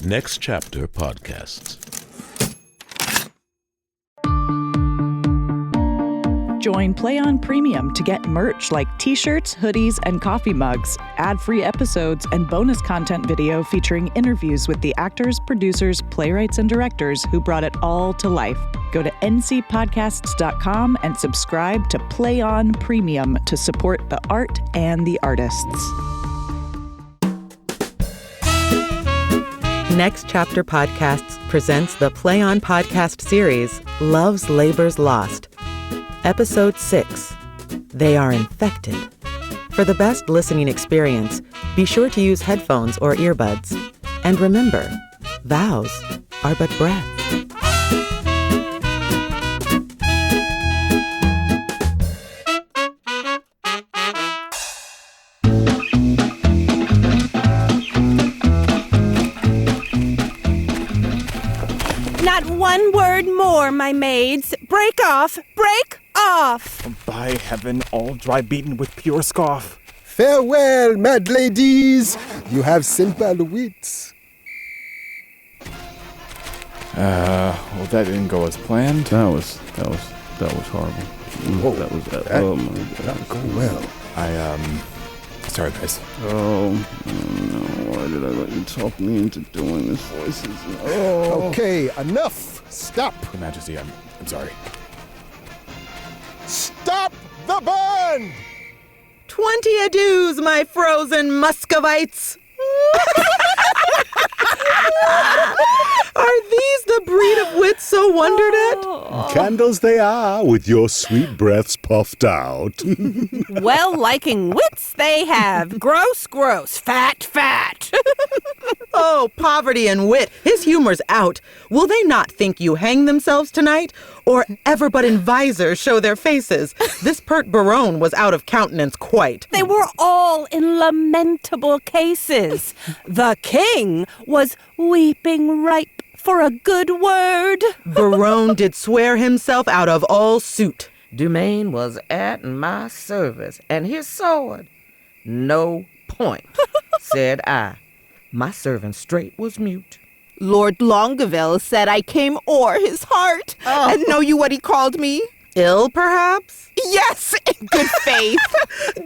Next Chapter Podcasts. Join Play On Premium to get merch like t-shirts, hoodies, and coffee mugs, ad-free episodes, and bonus content video featuring interviews with the actors, producers, playwrights, and directors who brought it all to life. Go to ncpodcasts.com and subscribe to Play On Premium to support the art and the artists. Next Chapter Podcasts presents the Play On podcast series, Love's Labor's Lost. Episode 6, They Are Infected. For the best listening experience, be sure to use headphones or earbuds. And remember, vows are but breath. Not one word more, my maids. Break off! Break off! By heaven, all dry beaten with pure scoff. Farewell, mad ladies. You have simple wits. Well, that didn't go as planned. That was horrible. Whoa, That was that- oh my Not god. go well. Sorry, guys. Oh no! Why did I let you talk me into doing this voices? Oh. Okay, enough. Stop. Your Majesty, I'm sorry. Stop the band! 20 adieus, my frozen Muscovites! Are these the breed of wits so wondered at? Candles they are, with your sweet breaths puffed out. Well-liking wits they have. Gross, gross. Fat, fat. Oh, poverty and wit, his humor's out. Will they not think you hang themselves tonight? Or ever but in visors show their faces? This pert Berowne was out of countenance quite. They were all in lamentable cases. The king was weeping ripe for a good word. Berowne did swear himself out of all suit. Dumaine was at my service, and his sword, no point, said I. My servant straight was mute. Lord Longueville said I came o'er his heart. And know you what he called me? Ill, perhaps? Yes, in good faith.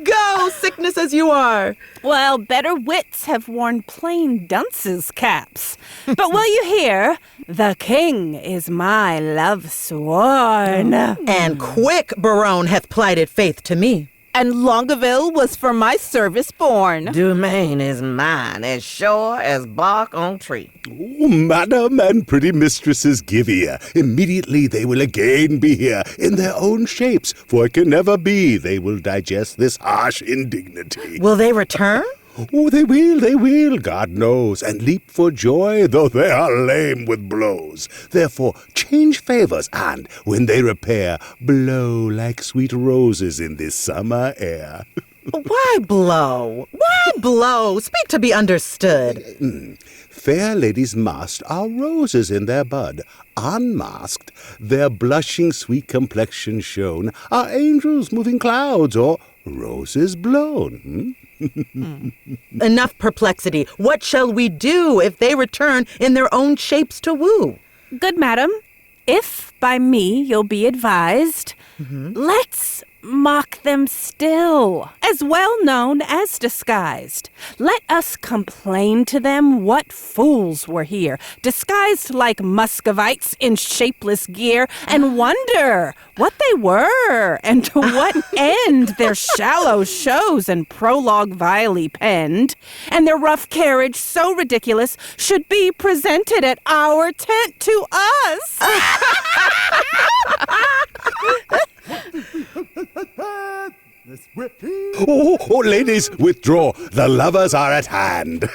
Go, sickness as you are. Well, better wits have worn plain dunces' caps. But will you hear? The king is my love sworn. And quick Berowne hath plighted faith to me. And Longueville was for my service born. Dumaine is mine, as sure as bark on tree. Oh, madam and pretty mistresses, give ear. Immediately they will again be here, in their own shapes, for it can never be they will digest this harsh indignity. Will they return? Oh, they will, God knows, and leap for joy, though they are lame with blows. Therefore, change favors, and, when they repair, blow like sweet roses in this summer air. Why blow? Why blow? Speak to be understood. Fair ladies masked are roses in their bud. Unmasked, their blushing sweet complexion shown are angels moving clouds or roses blown. Enough perplexity. What shall we do if they return in their own shapes to woo? Good madam, if by me you'll be advised, let's mock them still, as well known as disguised. Let us complain to them what fools were here, disguised like Muscovites in shapeless gear, and wonder what they were, and to what end their shallow shows and prologue vilely penned, and their rough carriage so ridiculous should be presented at our tent to us. Oh, ladies, withdraw. The lovers are at hand.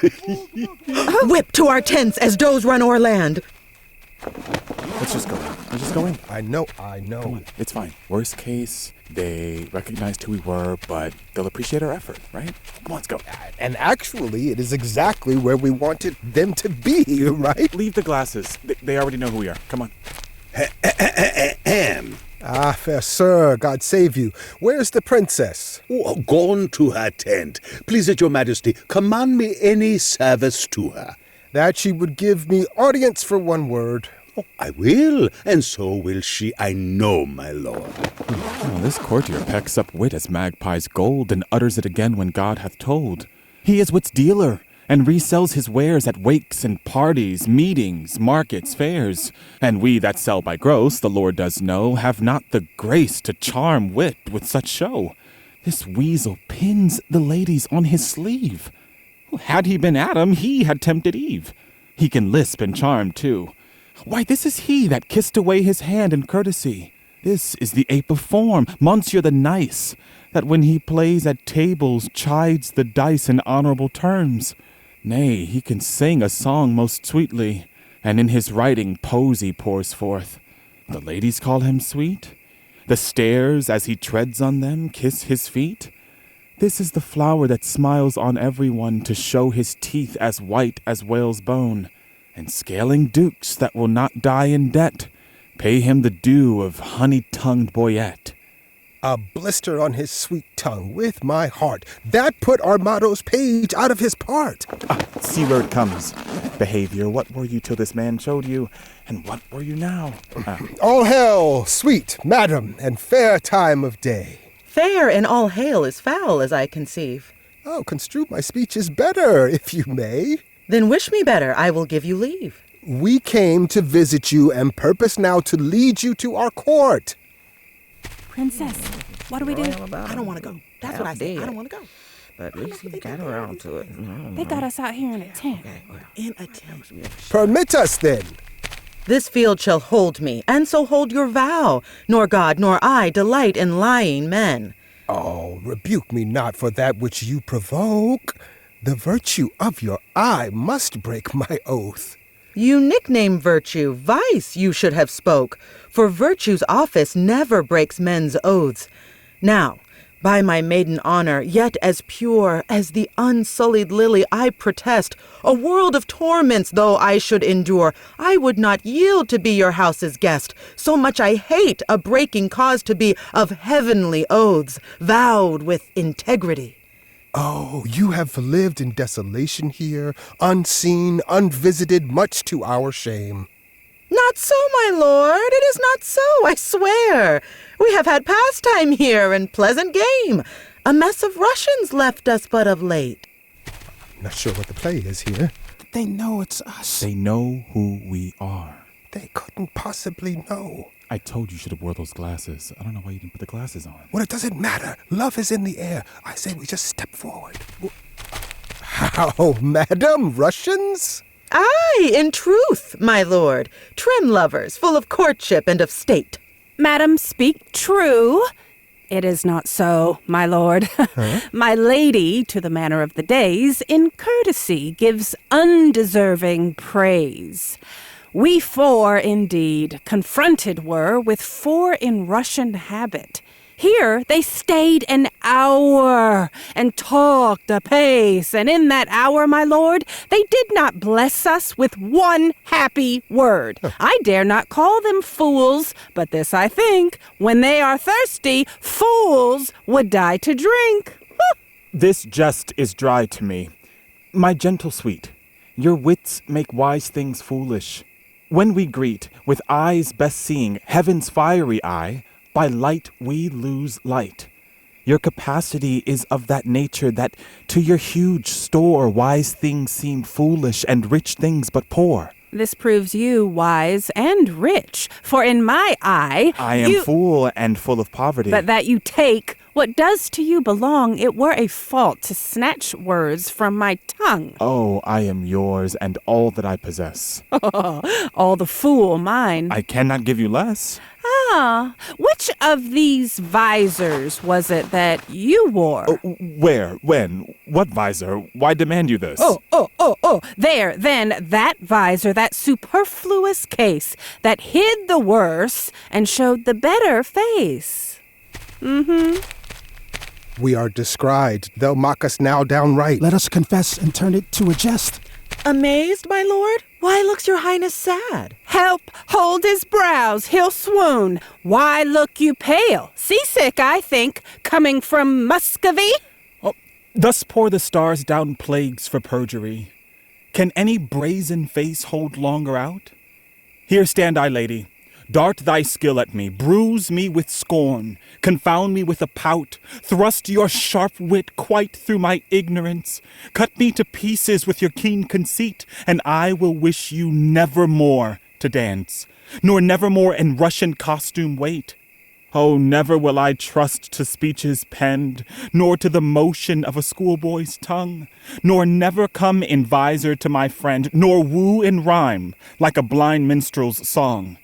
Whip to our tents as does run o'er land. Let's just go. Let's just go in. I know. Come on. It's fine. Worst case, they recognized who we were, but they'll appreciate our effort, right? Come on, let's go. And actually, it is exactly where we wanted them to be, right? Leave the glasses. They already know who we are. Come on. Ah, fair sir, God save you. Where's the princess? Oh, gone to her tent. Please, at your majesty, command me any service to her. that she would give me audience for one word. Oh, I will, and so will she, I know, my lord. Oh, this courtier pecks up wit as magpie's gold, and utters it again when God hath told. He is wit's dealer, and resells his wares at wakes and parties, meetings, markets, fairs. And we that sell by gross, the Lord does know, have not the grace to charm wit with such show. This weasel pins the ladies on his sleeve. Had he been Adam, he had tempted Eve. He can lisp and charm, too. Why, this is he that kissed away his hand in courtesy. This is the ape of form, Monsieur the Nice, that when he plays at tables chides the dice in honorable terms. Nay, he can sing a song most sweetly, and in his writing poesy pours forth. The ladies call him sweet. The stairs, as he treads on them, kiss his feet. This is the flower that smiles on everyone to show his teeth as white as whale's bone. And scaling dukes that will not die in debt, pay him the due of honey-tongued Boyet. A blister on his sweet tongue with my heart. That put Armado's page out of his part. See where it comes. Behavior, what were you till this man showed you, and what were you now? All hail, sweet madam, and fair time of day. Fair and all hail is foul, as I conceive. Oh, construe my speech is better, if you may. Then wish me better, I will give you leave. We came to visit you and purpose now to lead you to our court. Princess, what do we do? I don't want to go. That's what I said. I don't want to go. But at least he got around to it. They got us out here in a tent. In a tent. Permit us, then. This field shall hold me, and so hold your vow. Nor God nor I delight in lying men. Oh, rebuke me not for that which you provoke. The virtue of your eye must break my oath. You nickname virtue vice, you should have spoke, for virtue's office never breaks men's oaths. Now, by my maiden honor, yet as pure as the unsullied lily, I protest, a world of torments though I should endure, I would not yield to be your house's guest, so much I hate a breaking cause to be of heavenly oaths, vowed with integrity. Oh, you have lived in desolation here, unseen, unvisited, much to our shame. Not so, my lord, it is not so, I swear. We have had pastime here and pleasant game. A mess of Russians left us but of late. Not sure what the play is here. They know it's us. They know who we are. They couldn't possibly know. I told you should have wore those glasses. I don't know why you didn't put the glasses on. Well, it doesn't matter. Love is in the air. I say we just step forward. How, madam? Russians? Aye, in truth, my lord. Trim lovers, full of courtship and of state. Madam, speak true. It is not so, my lord. Huh? My lady, to the manner of the days, in courtesy gives undeserving praise. We four, indeed, confronted were with four in Russian habit. Here they stayed an hour and talked apace, and in that hour, my lord, they did not bless us with one happy word. I dare not call them fools, but this I think, when they are thirsty, fools would die to drink. This jest is dry to me. My gentle sweet, your wits make wise things foolish. When we greet, with eyes best seeing, heaven's fiery eye, by light we lose light. Your capacity is of that nature that to your huge store wise things seem foolish and rich things but poor. This proves you wise and rich, for in my eye I am fool and full of poverty. But that you take what does to you belong, it were a fault to snatch words from my tongue. Oh, I am yours and all that I possess. All the fool mine. I cannot give you less. Ah, which of these visors was it that you wore? Where? When? What visor? Why demand you this? Oh. There, then, that visor, that superfluous case that hid the worse and showed the better face. We are descried. They'll mock us now downright. Let us confess and turn it to a jest. Amazed, my lord? Why looks your highness sad? Help hold his brows, he'll swoon. Why look you pale? Seasick, I think, coming from Muscovite? Oh, thus pour the stars down plagues for perjury. Can any brazen face hold longer out? Here stand I, lady. Dart thy skill at me, bruise me with scorn, confound me with a pout, thrust your sharp wit quite through my ignorance, cut me to pieces with your keen conceit, and I will wish you never more to dance, nor never more in Russian costume wait. Oh, never will I trust to speeches penned, nor to the motion of a schoolboy's tongue, nor never come in visor to my friend, nor woo in rhyme like a blind minstrel's song.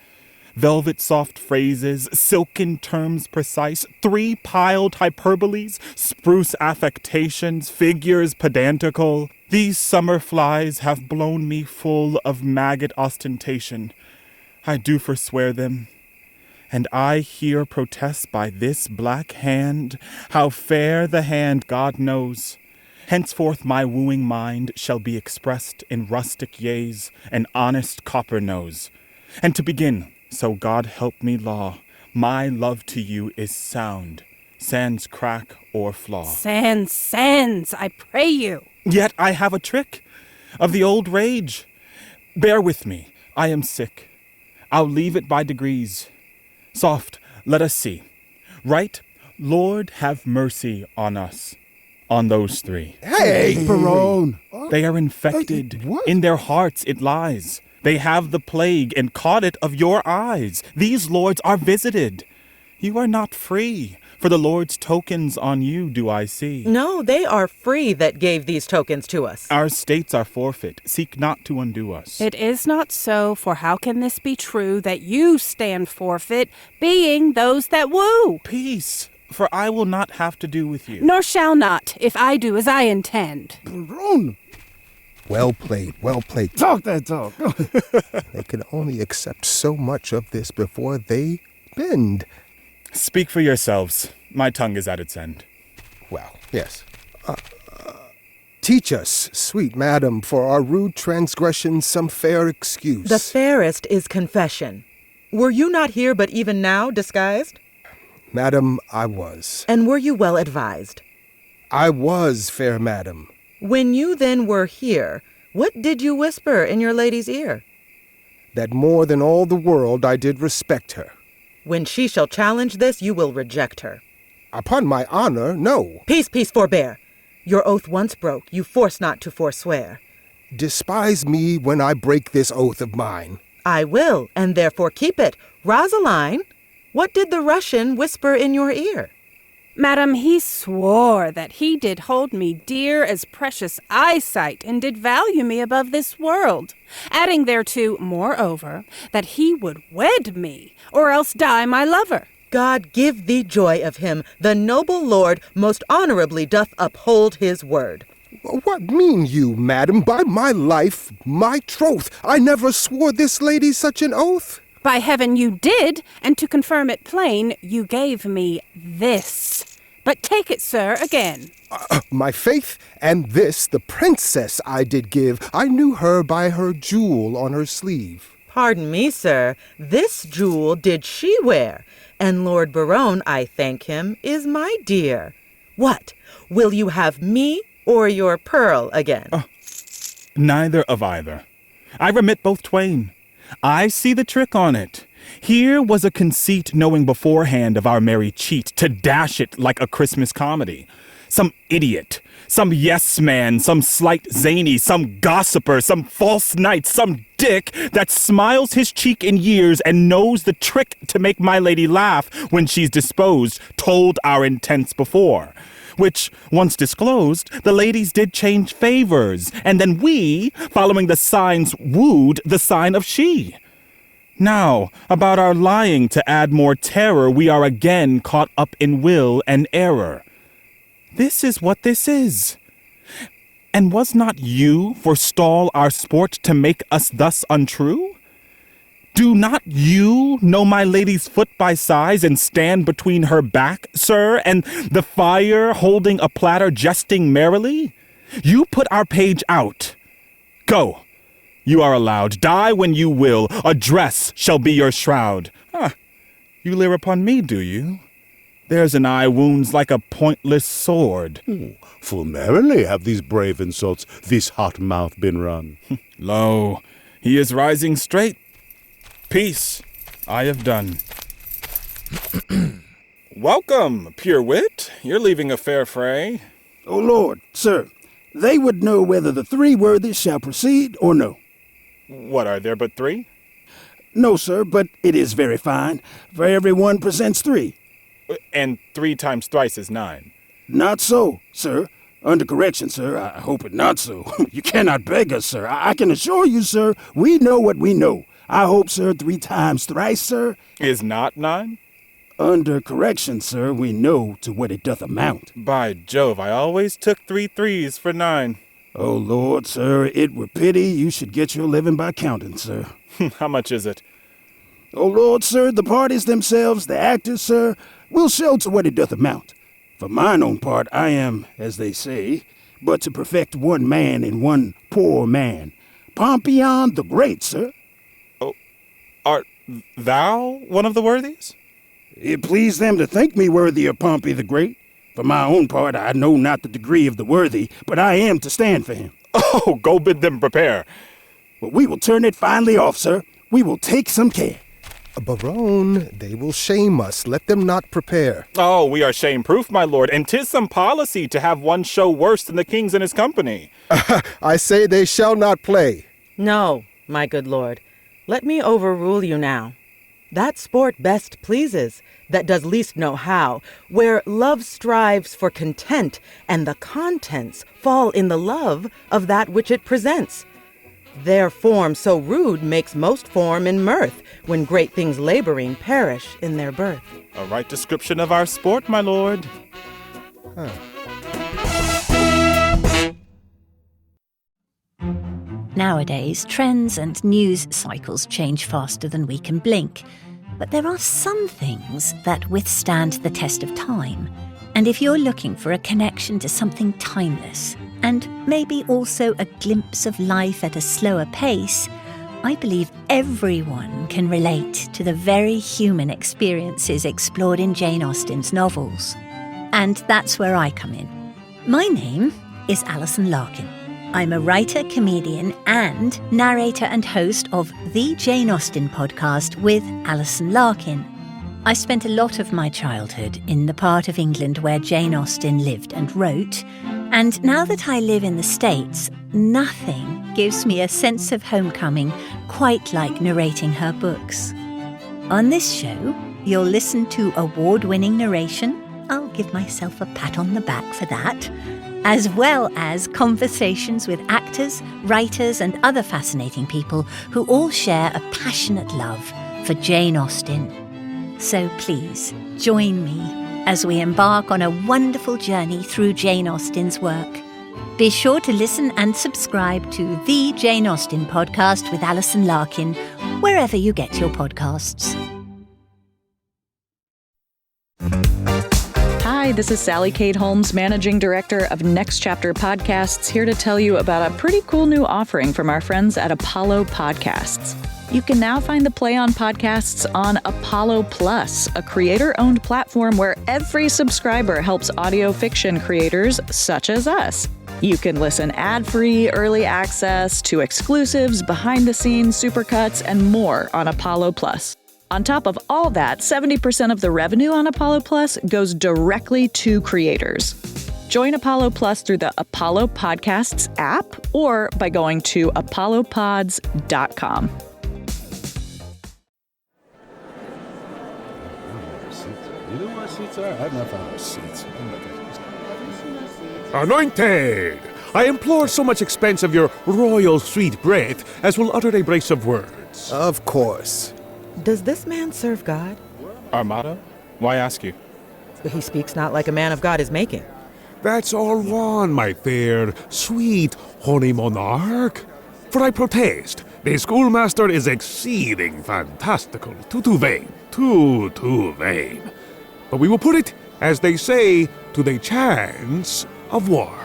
Velvet soft phrases, silken terms precise, three-piled hyperboles, spruce affectations, figures pedantical. These summer flies have blown me full of maggot ostentation. I do forswear them. And I here protest by this black hand, how fair the hand God knows. Henceforth my wooing mind shall be expressed in rustic yeas and honest copper nose. And to begin, so God help me law, my love to you is sound, sans crack or flaw. Sans, I pray you. Yet I have a trick of the old rage. Bear with me, I am sick. I'll leave it by degrees. Soft, let us see. Right, Lord, have mercy on us, on those three. Hey! Berowne. They are infected. What? In their hearts it lies. They have the plague and caught it of your eyes. These lords are visited. You are not free, for the Lord's tokens on you do I see. No, they are free that gave these tokens to us. Our states are forfeit. Seek not to undo us. It is not so, for how can this be true that you stand forfeit, being those that woo? Peace, for I will not have to do with you. Nor shall not, if I do as I intend. Berowne. Well played, well played. Talk that talk. They can only accept so much of this before they bend. Speak for yourselves. My tongue is at its end. Well, yes. Teach us, sweet madam, for our rude transgressions some fair excuse. The fairest is confession. Were you not here but even now, disguised? Madam, I was. And were you well advised? I was, fair madam. When you then were here, what did you whisper in your lady's ear? That more than all the world I did respect her. When she shall challenge this, you will reject her. Upon my honor, no. Peace, forbear. Your oath once broke, you force not to forswear. Despise me when I break this oath of mine. I will, and therefore keep it. Rosaline, what did the Russian whisper in your ear? Madam, he swore that he did hold me dear as precious eyesight, and did value me above this world, adding thereto, moreover, that he would wed me, or else die my lover. God give thee joy of him. The noble lord most honorably doth uphold his word. What mean you, madam, by my life, my troth? I never swore this lady such an oath. By heaven you did, and to confirm it plain, you gave me this. But take it, sir, again. My faith, and this the princess I did give. I knew her by her jewel on her sleeve. Pardon me, sir, this jewel did she wear, and Lord Berowne, I thank him, is my dear. What, will you have me or your pearl again? Neither of either. I remit both twain. I see the trick on it. Here was a conceit knowing beforehand of our merry cheat to dash it like a Christmas comedy. Some idiot, some yes-man, some slight zany, some gossiper, some false knight, some dick that smiles his cheek in years and knows the trick to make my lady laugh when she's disposed, told our intents before. Which, once disclosed, the ladies did change favors, and then we, following the signs, wooed the sign of she. Now, about our lying to add more terror, we are again caught up in will and error. This is what this is. And was not you forestall our sport to make us thus untrue? Do not you know my lady's foot by size and stand between her back, sir, and the fire holding a platter jesting merrily? You put our page out. Go. You are allowed. Die when you will. A dress shall be your shroud. You leer upon me, do you? There's an eye wounds like a pointless sword. Full merrily have these brave insults this hot mouth been run. Lo, he is rising straight. Peace, I have done. Welcome, pure wit. You're leaving a fair fray. O Lord, sir, they would know whether the 3 worthies shall proceed or no. What, are there but 3? No, sir, but it is very fine, for every one presents 3. And 3 times thrice is 9. Not so, sir. Under correction, sir. I hope it not so. You cannot beg us, sir. I can assure you, sir, we know what we know. I hope, sir, 3 times thrice, sir. Is not 9? Under correction, sir, we know to what it doth amount. By Jove, I always took 3 threes for 9. Oh, Lord, sir, it were pity you should get your living by counting, sir. How much is it? Oh, Lord, sir, the parties themselves, the actors, sir, will show to what it doth amount. For mine own part, I am, as they say, but to perfect one man in one poor man. Pompeian the Great, sir. Oh, art thou one of the worthies? It pleased them to think me worthy of Pompey the Great. For my own part, I know not the degree of the worthy, but I am to stand for him. Oh, go bid them prepare. But we will turn it finely off, sir. We will take some care. Berowne, they will shame us. Let them not prepare. Oh, we are shame-proof, my lord, and 'tis some policy to have one show worse than the king's and his company. I say they shall not play. No, my good lord. Let me overrule you now. That sport best pleases, that does least know how, where love strives for content, and the contents fall in the love of that which it presents. Their form so rude makes most form in mirth, when great things laboring perish in their birth. A right description of our sport, my lord. Nowadays, trends and news cycles change faster than we can blink. But there are some things that withstand the test of time. And if you're looking for a connection to something timeless, and maybe also a glimpse of life at a slower pace, I believe everyone can relate to the very human experiences explored in Jane Austen's novels. And that's where I come in. My name is Alison Larkin. I'm a writer, comedian, and narrator and host of the Jane Austen podcast with Alison Larkin. I spent a lot of my childhood in the part of England where Jane Austen lived and wrote, and now that I live in the States, nothing gives me a sense of homecoming quite like narrating her books. On this show, you'll listen to award-winning narration. I'll give myself a pat on the back for that. As well as conversations with actors, writers, and other fascinating people who all share a passionate love for Jane Austen. So please, join me as we embark on a wonderful journey through Jane Austen's work. Be sure to listen and subscribe to the Jane Austen podcast with Alison Larkin, wherever you get your podcasts. Hi, this is Sally Kate Holmes, Managing Director of Next Chapter Podcasts, here to tell you about a pretty cool new offering from our friends at Apollo Podcasts. You can now find the Play On podcasts on Apollo Plus, a creator-owned platform where every subscriber helps audio fiction creators such as us. You can listen ad-free, early access to exclusives, behind-the-scenes, supercuts, and more on Apollo Plus. On top of all that, 70% of the revenue on Apollo Plus goes directly to creators. Join Apollo Plus through the Apollo Podcasts app or by going to apollopods.com. You know where seats are? I've not found seats. Anointed! I implore so much expense of your royal sweet breath as will utter a brace of words. Of course. Does this man serve God? Armado? Why ask you? He speaks not like a man of God is making. That's all one, my fair, sweet, holy monarch. For I protest, the schoolmaster is exceeding fantastical, too vain, too vain. But we will put it, as they say, to the chance of war.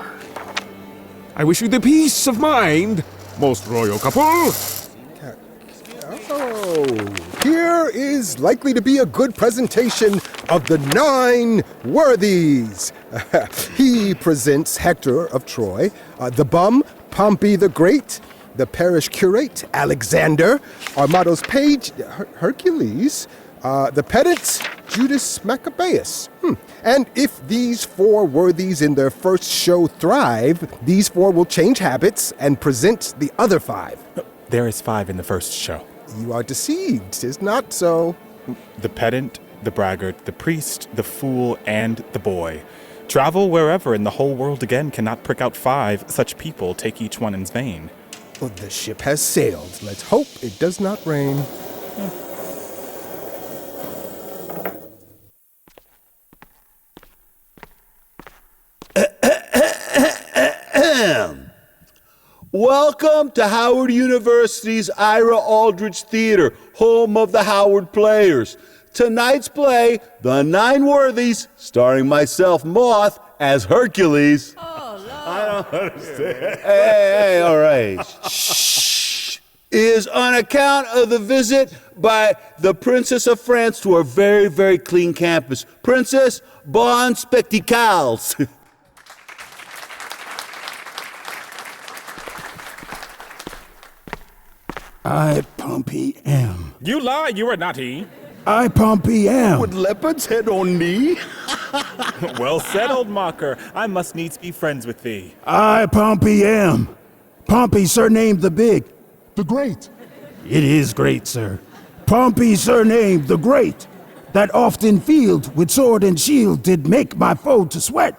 I wish you the peace of mind, most royal couple. Oh, here is likely to be a good presentation of the Nine Worthies. He presents Hector of Troy, the bum, Pompey the Great, the parish curate, Alexander, Armado's page, Hercules, the pedant, Judas Maccabeus. And if these 4 worthies in their first show thrive, these 4 will change habits and present the other 5. There is 5 in the first show. You are deceived, 'tis not so. The pedant, the braggart, the priest, the fool, and the boy. Travel wherever in the whole world again cannot prick out 5 such people, take each one in vain. Well, the ship has sailed. Let's hope it does not rain. Welcome to Howard University's Ira Aldridge Theater, home of the Howard Players. Tonight's play, The Nine Worthies, starring myself, Moth, as Hercules. Oh, Lord. I don't understand. Hey, all right. Shh. Is on account of the visit by the Princess of France to our very, very clean campus. Princess, bon spectacles. I, Pompey, am. You lie, you are not he. I, Pompey, am. With leopard's head on knee? Well said, old mocker. I must needs be friends with thee. I, Pompey, am. Pompey, surnamed the Big. The Great. It is great, sir. Pompey, surnamed the Great, that oft in field with sword and shield did make my foe to sweat.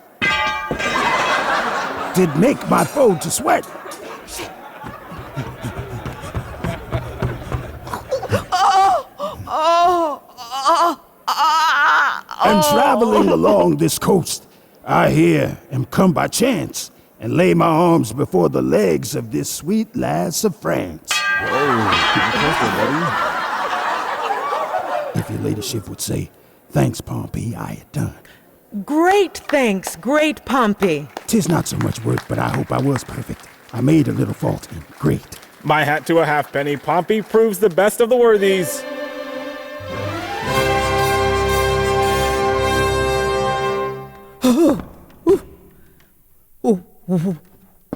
Did make my foe to sweat. And traveling along this coast, I here am come by chance and lay my arms before the legs of this sweet lass of France. If your ladyship would say, thanks, Pompey, I had done. Great thanks, great Pompey. 'Tis not so much work, but I hope I was perfect. I made a little fault in great. My hat to a halfpenny. Pompey proves the best of the worthies.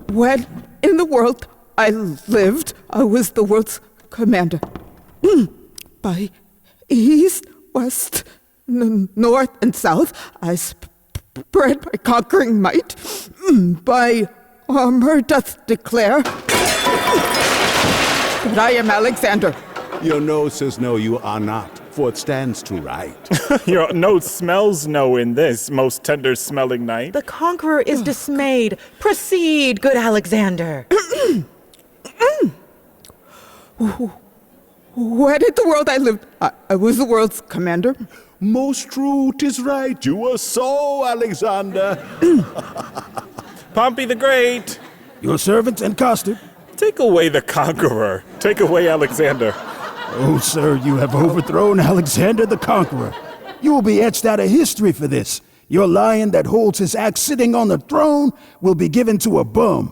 When in the world I lived, I was the world's commander. By east, west, north, and south, I spread my conquering might. By armor doth declare that I am Alexander. Your nose says no, you are not, for it stands to right. Your nose smells no in this most tender-smelling night. The conqueror is dismayed. Proceed, good Alexander. When in the world I lived, I was the world's commander. Most true, 'tis right, you were so, Alexander. Pompey the Great. Your servant and Costard. Take away the conqueror. Take away Alexander. Oh, sir, you have overthrown Alexander the Conqueror. You will be etched out of history for this. Your lion that holds his axe sitting on the throne will be given to a bum.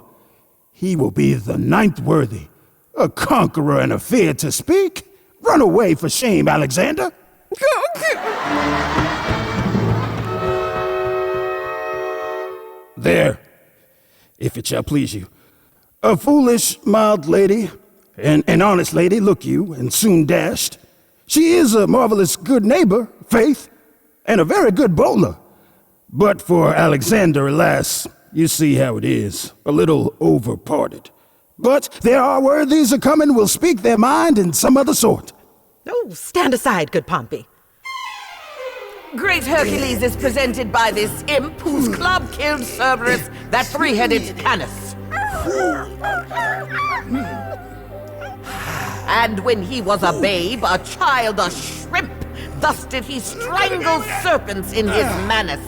He will be the 9th worthy. A conqueror and a fear to speak? Run away for shame, Alexander. There, if it shall please you. A foolish, mild lady, an honest lady, look you, and soon dashed. She is a marvelous good neighbor, faith, and a very good bowler. But for Alexander, alas, you see how it is, a little overparted. But there are worthies a-coming will speak their mind in some other sort. Oh, stand aside, good Pompey. Great Hercules is presented by this imp whose club killed Cerberus, that 3-headed Canis. And when he was a babe, a child, a shrimp, thus did he strangle serpents in his manus.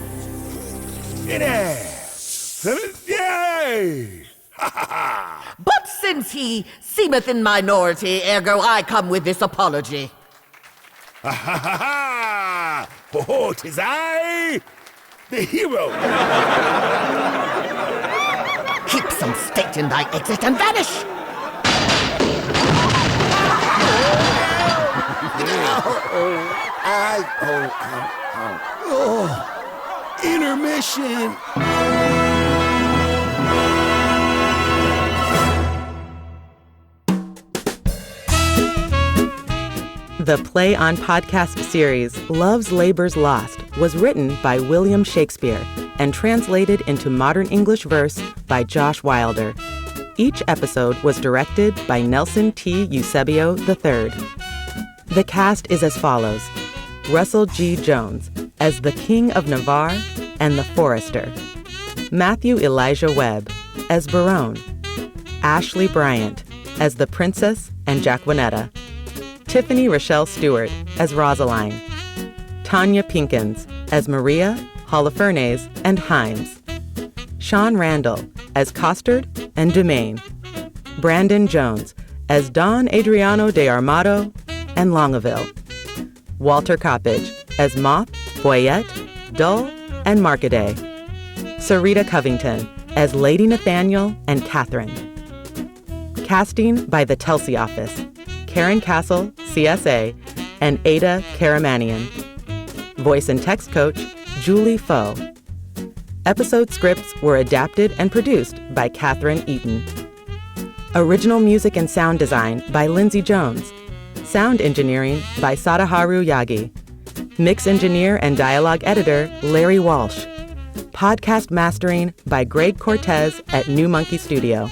Yay! But since he seemeth in minority, ergo I come with this apology. Oh, 'tis I, the hero. Keep some state in thy exit and vanish. Oh, intermission. The Play On Podcast series, Love's Labour's Lost, was written by William Shakespeare and translated into modern English verse by Josh Wilder. Each episode was directed by Nelson T. Eusebio the Third. The cast is as follows: Russell G. Jones as the King of Navarre and the Forester, Matthew Elijah Webb as Berowne, Ashley Bryant as the Princess and Jacquinetta, Tiffany Rochelle Stewart as Rosaline, Tanya Pinkins as Maria, Holofernes, and Himes, Sean Randall as Costard and Dumaine, Brandon Jones as Don Adriano de Armado and Longaville, Walter Coppage as Moth, Boyet, Dull, and Markaday, Sarita Covington as Lady Nathaniel and Catherine. Casting by the Telsey Office, Karen Castle, CSA, and Ada Karamanian. Voice and text coach, Julie Foe. Episode scripts were adapted and produced by Catherine Eaton. Original music and sound design by Lindsay Jones. Sound engineering by Sadaharu Yagi. Mix engineer and dialogue editor, Larry Walsh. Podcast mastering by Greg Cortez at New Monkey Studio.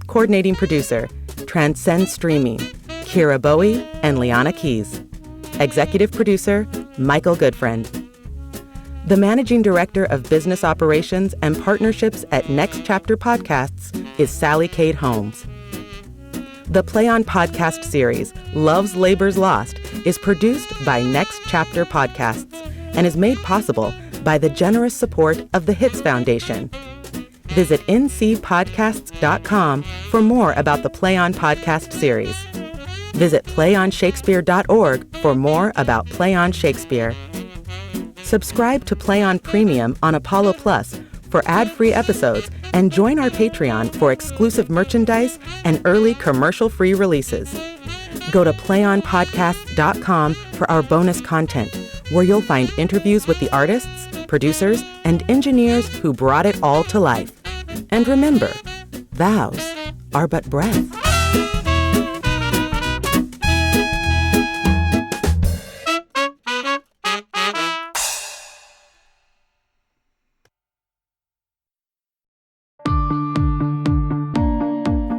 Coordinating producer, Transcend Streaming, Kira Bowie and Liana Keys. Executive producer, Michael Goodfriend. The managing director of business operations and partnerships at Next Chapter Podcasts is Sally Cade Holmes. The Play On Podcast series, Love's Labour's Lost, is produced by Next Chapter Podcasts and is made possible by the generous support of the Hits Foundation. Visit ncpodcasts.com for more about the Play On Podcast series. Visit playonshakespeare.org for more about Play On Shakespeare. Subscribe to Play On Premium on Apollo Plus for ad-free episodes and join our Patreon for exclusive merchandise and early commercial-free releases. Go to playonpodcasts.com for our bonus content, where you'll find interviews with the artists, producers, and engineers who brought it all to life. And remember, vows are but breath.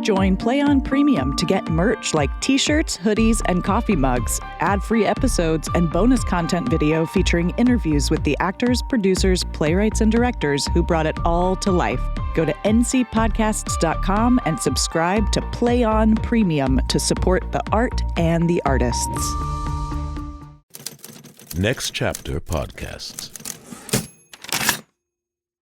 Join Play On Premium to get merch like t-shirts, hoodies, and coffee mugs, ad-free episodes, and bonus content video featuring interviews with the actors, producers, playwrights, and directors who brought it all to life. Go to ncpodcasts.com and subscribe to Play On Premium to support the art and the artists. Next Chapter Podcasts.